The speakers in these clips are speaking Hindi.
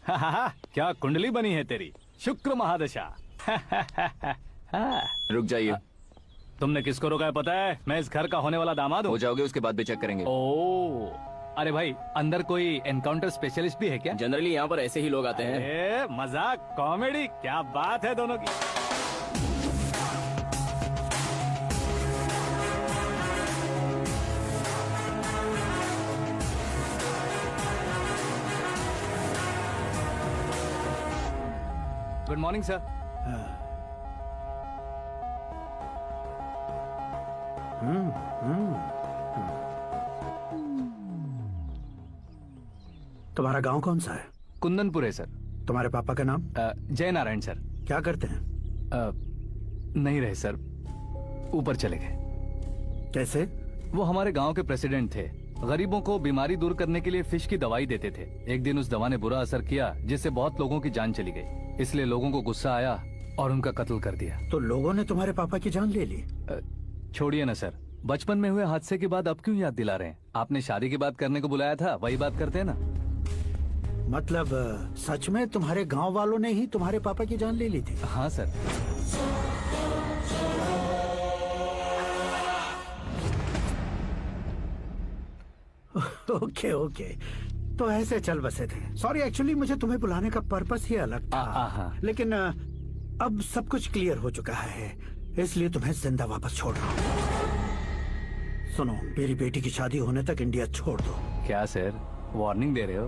क्या कुंडली बनी है तेरी, शुक्र महादशा। रुक जाइए। तुमने किसको रोका है पता है? मैं इस घर का होने वाला दामाद हूँ। हो जाओगे उसके बाद भी चेक करेंगे। ओ, अरे भाई अंदर कोई एनकाउंटर स्पेशलिस्ट भी है क्या? जनरली यहाँ पर ऐसे ही लोग आते हैं। मजाक कॉमेडी, क्या बात है दोनों की। Good morning sir. तुम्हारा गांव कौन सा है? कुंदनपुर है सर। तुम्हारे पापा का नाम? जय नारायण सर। क्या करते हैं? नहीं रहे सर, ऊपर चले गए। कैसे? वो हमारे गांव के प्रेसिडेंट थे। गरीबों को बीमारी दूर करने के लिए फिश की दवाई देते थे। एक दिन उस दवा ने बुरा असर किया जिससे बहुत लोगों की जान चली गई। इसलिए लोगों को गुस्सा आया और उनका कत्ल कर दिया। तो लोगों ने तुम्हारे पापा की जान ले ली? छोड़िए ना सर, बचपन में हुए हादसे की बात अब क्यों याद दिला रहे हैं? आपने शादी की बात करने को बुलाया था, वही बात करते हैं ना। मतलब सच में तुम्हारे गांव वालों ने ही तुम्हारे पापा की जान ले ली थी? हाँ सर। ओके ओके, तो ऐसे चल बसे थे। सॉरी, एक्चुअली मुझे तुम्हें बुलाने का पर्पस ही अलग था। लेकिन अब सब कुछ क्लियर हो चुका है, इसलिए तुम्हें जिंदा वापस छोड़ रहा हूँ। सुनो, मेरी बेटी की शादी होने तक इंडिया छोड़ दो। क्या सर, वार्निंग दे रहे हो?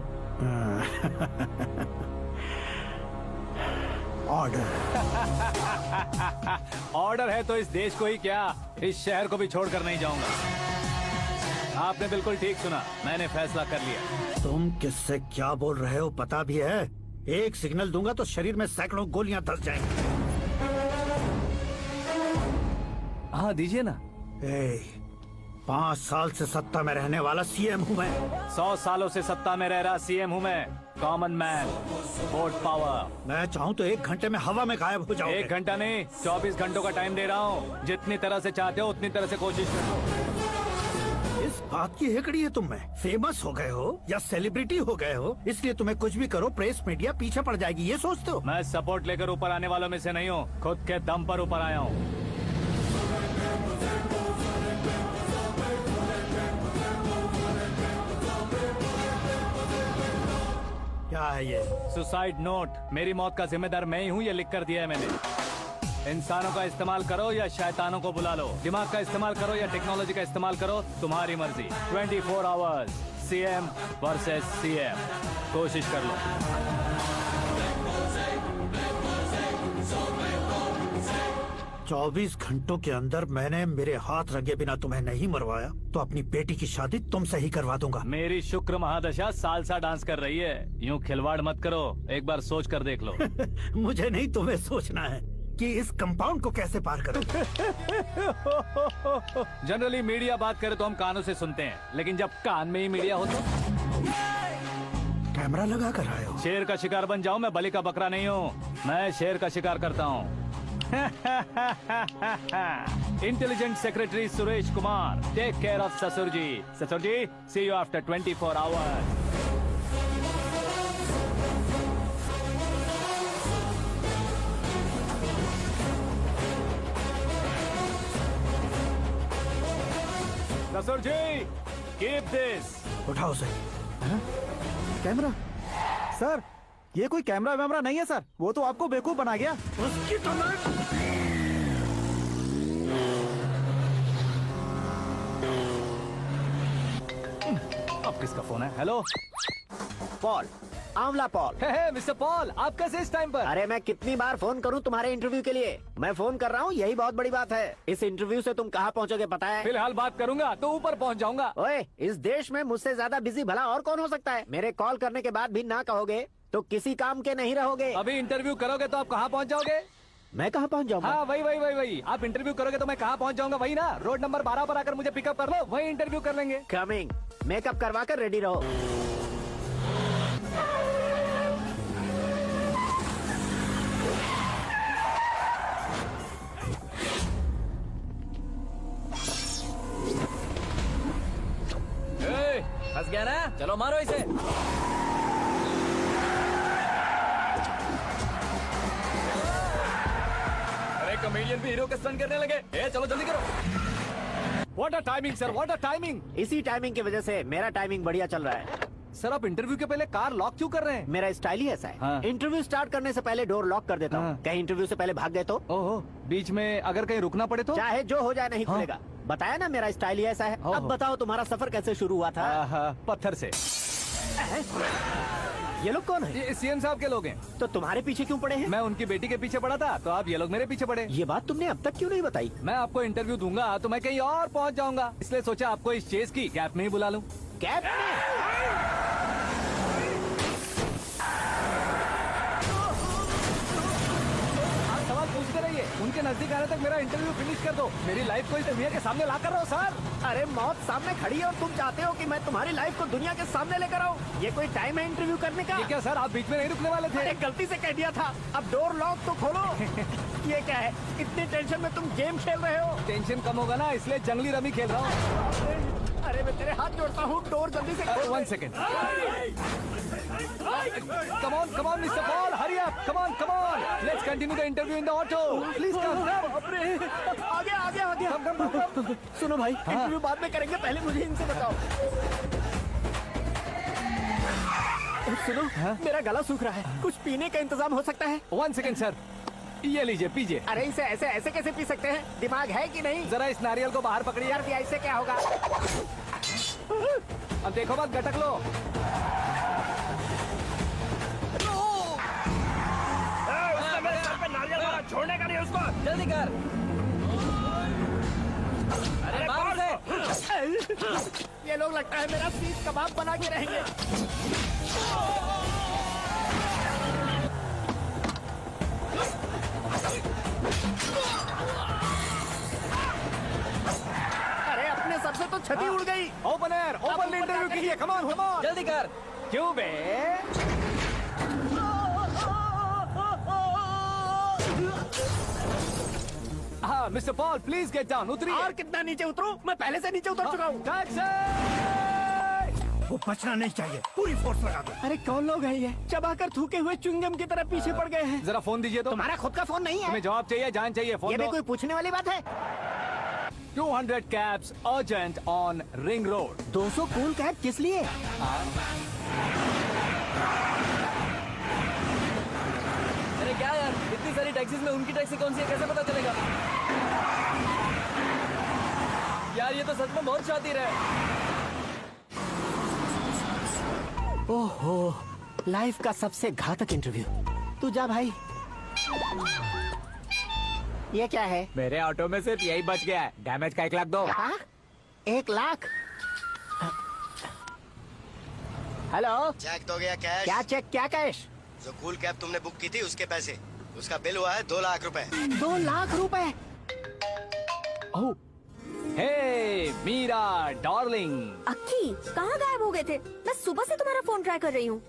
ऑर्डर। ऑर्डर है तो इस देश को ही क्या, इस शहर को भी छोड़कर नहीं जाऊंगा। आपने बिल्कुल ठीक सुना, मैंने फैसला कर लिया। तुम किससे क्या बोल रहे हो पता भी है? एक सिग्नल दूंगा तो शरीर में सैकड़ों गोलियां धस जाएंगी। हाँ दीजिए ना। 5 साल से सत्ता में रहने वाला सीएम हूँ मैं। 100 सालों से सत्ता में रह रहा सीएम हूँ मैं। Common man, vote power. मैं चाहूँ तो 1 घंटे में हवा में गायब हो जाऊँ। 1 घंटा नहीं, 24 घंटों का टाइम दे रहा हूँ। जितनी तरह से चाहते हो उतनी तरह से कोशिश करो। इस बात की हेकड़ी है तुम में? फेमस हो गए हो या सेलिब्रिटी हो गए हो, इसलिए तुम्हें कुछ भी करो प्रेस मीडिया पीछे पड़ जाएगी, ये सोचते हो? मैं सपोर्ट लेकर ऊपर आने वालों में से नहीं हूँ, खुद के दम पर ऊपर आया हूँ। क्या है ये? Suicide note. मेरी मौत का जिम्मेदार मैं ही हूँ, ये लिख कर दिया है मैंने। इंसानों का इस्तेमाल करो या शैतानों को बुला लो, दिमाग का इस्तेमाल करो या टेक्नोलॉजी का इस्तेमाल करो, तुम्हारी मर्जी। 24 आवर्स, सीएम वर्सेस सीएम, कोशिश कर लो। चौबीस घंटों के अंदर मैंने मेरे हाथ रंगे बिना तुम्हें नहीं मरवाया तो अपनी बेटी की शादी तुमसे ही करवा दूंगा। मेरी शुक्र महादशा सालसा डांस कर रही है, यूं खिलवाड़ मत करो, एक बार सोच कर देख लो। मुझे नहीं, तुम्हें सोचना है कि इस कंपाउंड को कैसे पार करो। जनरली मीडिया बात करे तो हम कानों से सुनते हैं, लेकिन जब कान में ही मीडिया हो तो कैमरा लगा कर आए हो। शेर का शिकार बन जाऊं, मैं बलि का बकरा नहीं हूँ, मैं शेर का शिकार करता हूँ। Intelligent secretary Suresh Kumar, take care of ससुर जी। ससुर जी, सी यू आफ्टर 24 आवर्स। ससुर जी, कीप दिस। उठाओ से। कैमरा? सर, ये कोई कैमरा वैमरा नहीं है सर, वो तो आपको बेवकूफ बना गया। उसकी तो अब किसका फोन है? हेलो पॉल, आंवला पॉल। मिस्टर पॉल, आप कैसे इस टाइम पर? अरे मैं कितनी बार फोन करूं तुम्हारे इंटरव्यू के लिए? मैं फोन कर रहा हूं, यही बहुत बड़ी बात है। इस इंटरव्यू से तुम कहां पहुंचोगे पता है? फिलहाल बात करूंगा तो ऊपर पहुंच जाऊंगा। ओए, इस देश में मुझसे ज्यादा बिजी भला और कौन हो सकता है? मेरे कॉल करने के बाद भी ना कहोगे तो किसी काम के नहीं रहोगे। अभी इंटरव्यू करोगे तो आप कहाँ पहुँच जाओगे? मैं कहाँ पहुँच जाऊंगा? हाँ वही। आप इंटरव्यू करोगे तो मैं कहाँ पहुँच जाऊंगा? वही ना, रोड नंबर 12 पर आकर मुझे पिकअप कर लो, वही इंटरव्यू कर लेंगे। कमिंग। मेकअप करवा कर रेडी रहो। फंस गया ना? चलो मारो इसे। कॉमेडियन भी हीरो के स्टंट करने लगे। ए चलो जल्दी करो। What a timing sir, what a timing. इसी टाइमिंग की वजह से मेरा टाइमिंग बढ़िया चल रहा है। सर आप इंटरव्यू के पहले कार लॉक क्यों कर रहे हैं? मेरा स्टाइल ही ऐसा है। हाँ। इंटरव्यू स्टार्ट करने से पहले डोर लॉक कर देता हूँ। हाँ। कहीं इंटरव्यू से पहले भाग गए तो ओहो, बीच में अगर कहीं रुकना पड़े तो? चाहे जो हो जाए नहीं हाँ। खुलेगा। बताया ना मेरा स्टाइल ही ऐसा है। ओहो। अब बताओ तुम्हारा सफर कैसे शुरू हुआ था? पत्थर से। ये लोग कौन है? ये सीएम साहब के लोग हैं। तो तुम्हारे पीछे क्यों पड़े हैं? मैं उनकी बेटी के पीछे पड़ा था, तो आप ये लोग मेरे पीछे पड़े। ये बात तुमने अब तक क्यों नहीं बताई? मैं आपको इंटरव्यू दूंगा तो मैं कहीं और पहुंच जाऊंगा, इसलिए सोचा आपको इस चेस की कैप में ही बुला लूं। कैब में? आप सवाल पूछते रहिए, उनके नजदीक आने तक मेरा इंटरव्यू फिनिश कर दो। मेरी लाइफ को इस दुनिया के सामने ला कर रहो सर। अरे मौत सामने खड़ी है और तुम चाहते हो कि मैं तुम्हारी लाइफ को दुनिया के सामने लेकर आऊं? ये कोई टाइम है इंटरव्यू करने का? ये क्या सर, आप बीच में नहीं रुकने वाले थे? अरे गलती से कह दिया था। अब डोर लॉक तो खोलो। ये क्या है? इतनी टेंशन में तुम गेम खेल रहे हो? टेंशन कम होगा ना, इसलिए जंगली रमी खेल रहा हूँ। अरे मैं तेरे हाथ जोड़ता हूँ, डोर जल्दी से खोल। 1 second. Come on, Mr. Paul, hurry up. Come on. Let's continue the interview in the auto. Please come. आगे। Come. सुनो भाई, इंटरव्यू बाद में करेंगे, पहले मुझे इनसे बताओ। सुनो, मेरा गला सूख रहा है, कुछ पीने का इंतजाम हो सकता है? 1 सेकेंड सर, ये लीजिए पीजिए। अरे इसे ऐसे कैसे पी सकते हैं? दिमाग है कि नहीं? जरा इस नारियल को बाहर पकड़िए। यार दिया, इससे क्या होगा? अब देखो मत, गटक लो। छोड़ने का नहीं उसको, जल्दी कर। अरे बाहर से। ये लोग लगता है मेरा सीख कबाब बना के रहेंगे। अरे अपने सर से तो छती उड़ गई। ओपन एयर, ओपन इंटरव्यू कीजिए। Come on. जल्दी कर। क्यों बे? हाँ mister Paul, please get down. उतरिए। और कितना नीचे उतरूं? मैं पहले से नीचे उतर चुका हूँ। टैक्सी! वो बचना नहीं चाहिए, पूरी फोर्स लगा दो। अरे कौन लोग हैं ये? चबाकर थूके हुए च्युइंगम की तरह पीछे पड़ गए हैं। जरा फोन दीजिए तो। तुम्हारा खुद का फोन नहीं है? तुम्हें जवाब चाहिए, जान चाहिए, फोन ये भी दो। कोई पूछने वाली बात है? 200 cabs urgent on Ring Road. 200 cool cab किस लिए? अरे क्या यार, इतनी सारी टैक्सीज में उनकी टैक्सी कौन सी है, कैसे पता चलेगा? यार ये तो सच में बहुत शातिर है। ओहो, लाइफ का सबसे घातक इंटरव्यू। तू जा भाई। ये क्या है? मेरे ऑटो में सिर्फ यही बच गया है। डैमेज का 1 लाख दो। हाँ? 1 लाख? हेलो, चेक तो गया कैश। क्या चेक, क्या कैश? जो कूल कैब तुमने बुक की थी उसके पैसे, उसका बिल हुआ है 2 लाख रुपए। 2 लाख रुपए? ओह, हे मीरा डार्लिंग। अक्की, कहाँ गायब हो गए थे? मैं सुबह से तुम्हारा फोन ट्राई कर रही हूँ।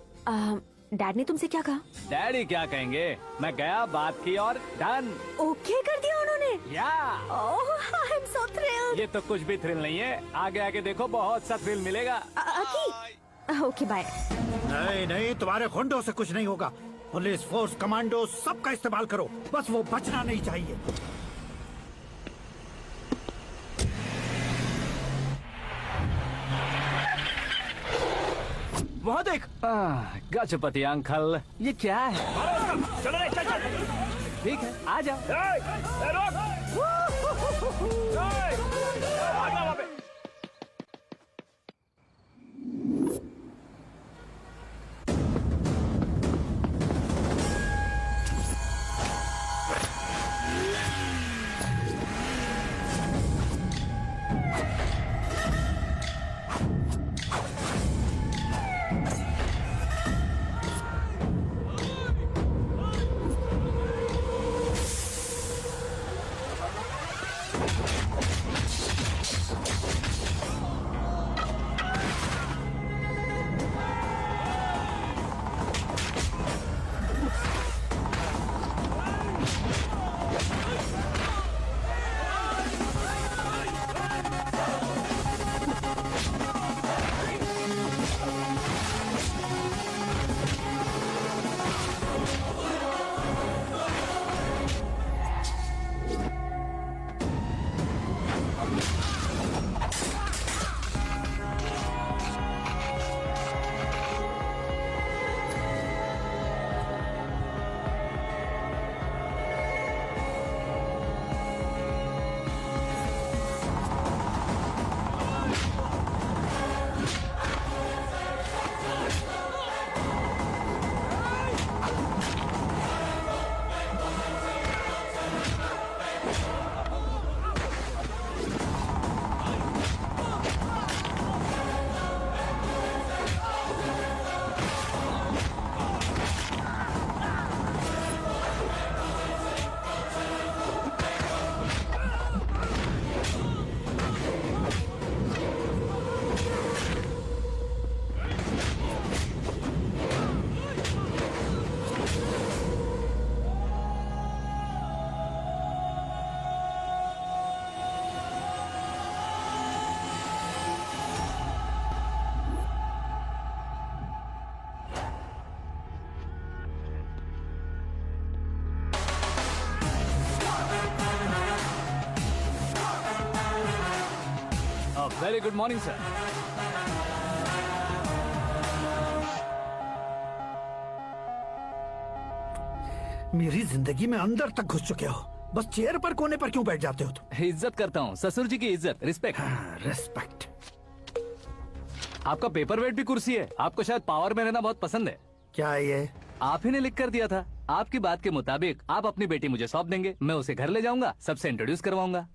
डैड ने तुमसे क्या कहा? डैडी क्या कहेंगे, मैं गया, बात की और डन। ओके कर दिया उन्होंने? या ओह, आई एम सो थ्रिल्ड। ये तो कुछ भी थ्रिल नहीं है, आगे आगे देखो बहुत सा थ्रिल मिलेगा। अक्की, ओके बाय। नहीं, तुम्हारे गुंडों से कुछ नहीं होगा। पुलिस फोर्स, कमांडो, सबका इस्तेमाल करो, बस वो बचना नहीं चाहिए। वहाँ देख। गजपति अंकल, ये क्या है? चलो रे, चल। ठीक है, आ जाओ। Very good morning sir. मेरी जिंदगी में अंदर तक घुस चुके हो, बस चेयर पर कोने पर क्यों बैठ जाते हो तुम? इज्जत करता हूँ, ससुर जी की इज्जत, रिस्पेक्ट। रेस्पेक्ट। आपका पेपर वेट भी कुर्सी है। आपको शायद पावर में रहना बहुत पसंद है। क्या है ये? आप ही ने लिख कर दिया था। आपकी बात के मुताबिक आप अपनी बेटी मुझे सौंप देंगे, मैं उसे घर ले जाऊंगा, सबसे इंट्रोड्यूस करवाऊंगा।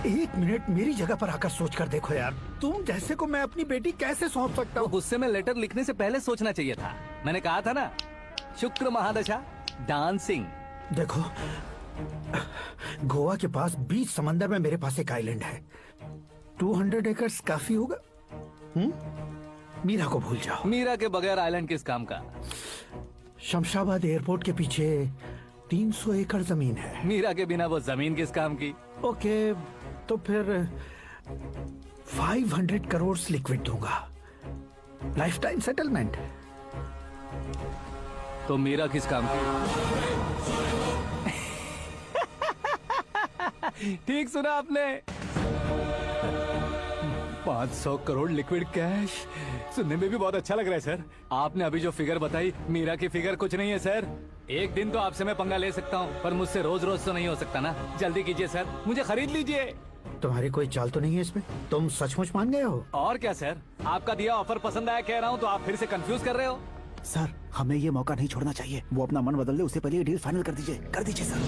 एक मिनट मेरी जगह पर आकर सोच कर देखो यार, तुम जैसे को मैं अपनी बेटी कैसे सौंप सकता तो हूँ? गुस्से में लेटर लिखने से पहले सोचना चाहिए था। मैंने कहा था ना, शुक्र महादशा डांसिंग। देखो, गोवा के पास बीच समंदर में मेरे पास एक आइलैंड है। 200 एकर्स काफी होगा। मीरा को भूल जाओ। मीरा के बगैर आइलैंड किस काम का? शमशाबाद एयरपोर्ट के पीछे 300 एकड़ जमीन है। मीरा के बिना वो जमीन किस काम की? ओके, तो फिर 500 करोड़ लिक्विड दूंगा, लाइफ टाइम सेटलमेंट। तो मीरा किस काम की? ठीक सुना आपने, 500 करोड़ लिक्विड कैश। सुनने में भी बहुत अच्छा लग रहा है सर। आपने अभी जो फिगर बताई, मीरा की फिगर कुछ नहीं है सर। एक दिन तो आपसे मैं पंगा ले सकता हूँ, पर मुझसे रोज रोज तो नहीं हो सकता ना। जल्दी कीजिए सर, मुझे खरीद लीजिए। तुम्हारी कोई चाल तो नहीं है इसमें? तुम सचमुच मान गए हो? और क्या सर, आपका दिया ऑफर पसंद आया कह रहा हूँ, तो आप फिर से कंफ्यूज कर रहे हो। सर, हमें ये मौका नहीं छोड़ना चाहिए। वो अपना मन बदल दे, उससे पहले ये डील फाइनल कर दीजिए। कर दीजिए सर।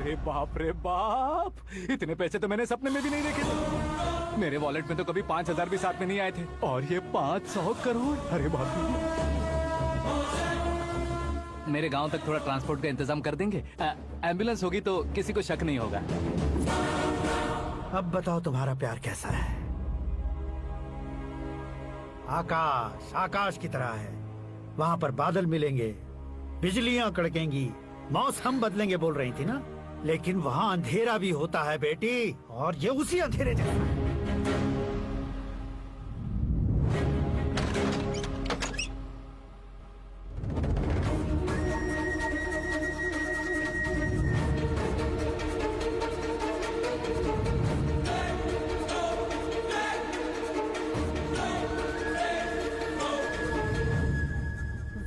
अरे बाप रे बाप, इतने पैसे तो मैंने सपने में भी नहीं देखे थे। मेरे वॉलेट में तो कभी 5,000 भी साथ में नहीं आए थे, और ये 500 करोड़। अरे बाप रे। मेरे गांव तक थोड़ा ट्रांसपोर्ट का इंतजाम कर देंगे? एम्बुलेंस होगी तो किसी को शक नहीं होगा। अब बताओ तुम्हारा प्यार कैसा है? आकाश आकाश की तरह है, वहां पर बादल मिलेंगे, बिजलियां कड़केंगी, मौसम बदलेंगे बोल रही थी ना। लेकिन वहां अंधेरा भी होता है बेटी, और ये उसी अंधेरे जैसा है।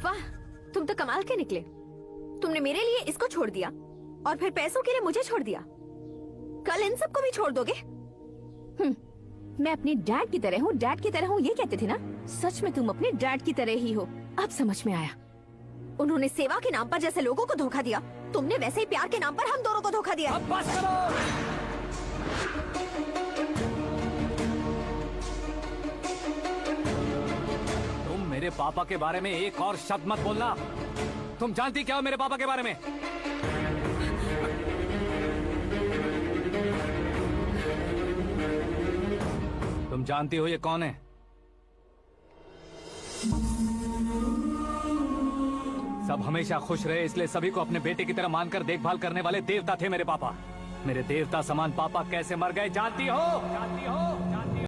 वाह, तुम तो कमाल के निकले। तुमने मेरे लिए इसको छोड़ दिया और फिर पैसों के लिए मुझे छोड़ दिया। कल इन सबको भी छोड़ दोगे? मैं अपने डैड की तरह हूँ, डैड की तरह हूँ, ये कहते थे ना। सच में तुम अपने डैड की तरह ही हो। अब समझ में आया। उन्होंने सेवा के नाम पर जैसे लोगों को धोखा दिया, तुमने वैसे ही प्यार के नाम पर हम दोनों को धोखा दिया। अब बस करो। तुम मेरे पापा के बारे में एक और शब्द मत बोलना। तुम जानती क्या हो मेरे पापा के बारे में? तुम जानती हो ये कौन है? सब हमेशा खुश रहे, इसलिए सभी को अपने बेटे की तरह मानकर देखभाल करने वाले देवता थे मेरे पापा। मेरे देवता समान पापा कैसे मर गए जानती हो? जानती हो?